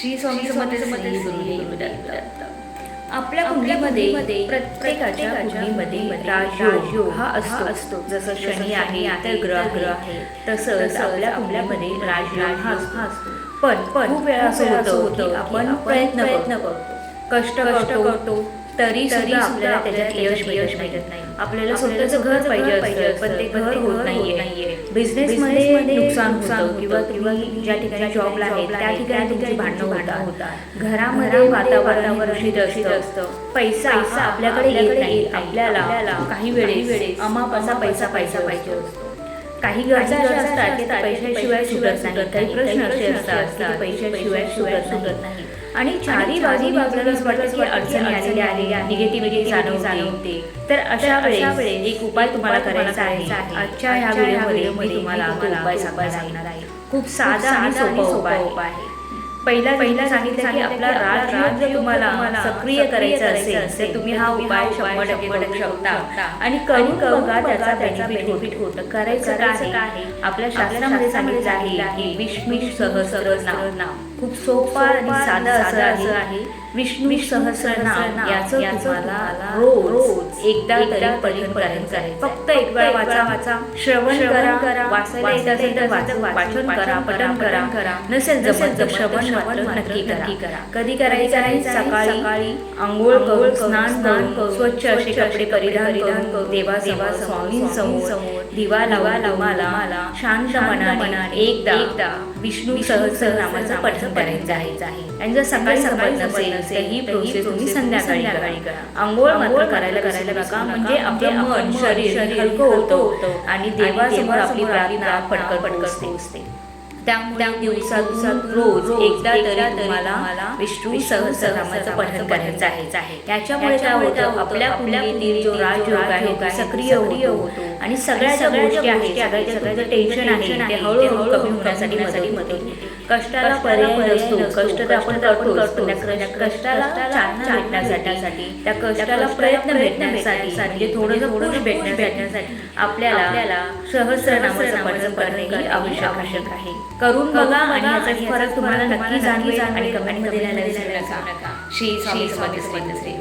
श्री स्वामी समर्थ श्री गुरुदेव दत्त। आपल्या कुंडलीमध्ये प्रत्येकाच्या कुंडलीमध्ये राजयोग हा असतो। जसं शनी आहे तर ग्रह आहे, तसंच आपल्या कुंडलीमध्ये राजयोग हा असतो। पण खूप वेळा असं होतं की आपण प्रयत्न करतो, कष्ट करतो, तरी सुद्धा आपल्याला त्याच्यात यश भेटत नाही। आपल्याला स्वतःचं घर पाहिजे असतं, पण ते घर होत नाहीये। बिझनेसमध्ये नुकसान होतं किंवा ज्या ठिकाणी जॉबला आहे त्या ठिकाणी तुमची भांडणं होतात। घरामध्ये वातावरण दूषित असतं, पैसा आपल्याकडे येत नाही। आपल्याला काही वेळेस अमापाचा पैसा पाहिजे असतो। काही गरजा अशा असतात की पैशाशिवाय सुटत नाही, काही प्रश्न असे असतात की पैशाशिवाय सुटत नाही। आणि चारी बाजूला आपल्याला असं वाटतं की अडचणी आलेल्या निगेटिव्हिटी जाणवते। तर अशा वेळेस एक उपाय तुम्हाला करायचा आहे। आजच्या ह्या व्हिडिओमध्ये मी तुम्हाला उपाय सांगणार आहे। खूप साधा आणि सोपा उपाय आहे। पहिला सांगितलं की आपला राजयोग जर तुम्हाला सक्रिय करायचा असेल तर तुम्ही हा उपाय 100% करू शकता। आणि करून बघा, त्याचा बेनिफिट होतं। करायचं काय, आपल्या शास्त्रामध्ये सांगितलं आहे की विष्णू सहस्रनाम खूप सोपा आणि साधा असं आहे। विष्णू सहस्रनाम याचं तुम्हाला रोज एकदा तरी पठण करायचं। फक्त एक वेळा वाचा, श्रवण करा, वाचायला येत असेल तर वाचन करा, पठण करा, नसेल जमत तर श्रवण मात्र नक्की करा। कधी करायचं आहे, सकाळी अंघोळ करून स्नान करून स्वच्छ असे कपडे परिधान करून देवासमोर स्वामींसमोर दिवा लावा, शांत मनाने एकदा विष्णू सहस्रनामाचं पठण करायचं आहे। आणि जर सकाळी जमत नसेल तर ही प्रोसेस तुम्ही संध्याकाळी करा। अंघोळ मात्र करायला नका, म्हणजे आपलं मन शरीर हलकं होतं आणि देवासमोर आपली प्रार्थना पटकन पोहोचते। त्यामुळे दिवसात रोज एकदा तरी तुम्हाला विष्णू सहस्रनामाचं पठण करायचं आहे। याच्यामुळे काय होतं, आपल्या कुंडलीतील जो राजयोग आहे तो सक्रिय होतो आणि सगळ्या गोष्टी आहेत, सगळ्याचं टेन्शन आहे ते हळूहळू कमी होण्यासाठी मदत होते। कष्टाला पर्याय नसतो, कष्ट तर आपण करतोच, त्या कष्टाला चालना भेटण्यासाठी, त्या कष्टाला प्रयत्न भेटण्यासाठी, म्हणजे थोडंसं पुरुष भेटण्यासाठी आपल्याला सहस्रनामाचं पठण करणे ही आवश्यक आहे। करून बघा आणि याचा फरक तुम्हाला नक्की जाणवेल। आणि कमेंटमध्ये लिहायला विसरू नका। श्री स्वामी समर्थ श्री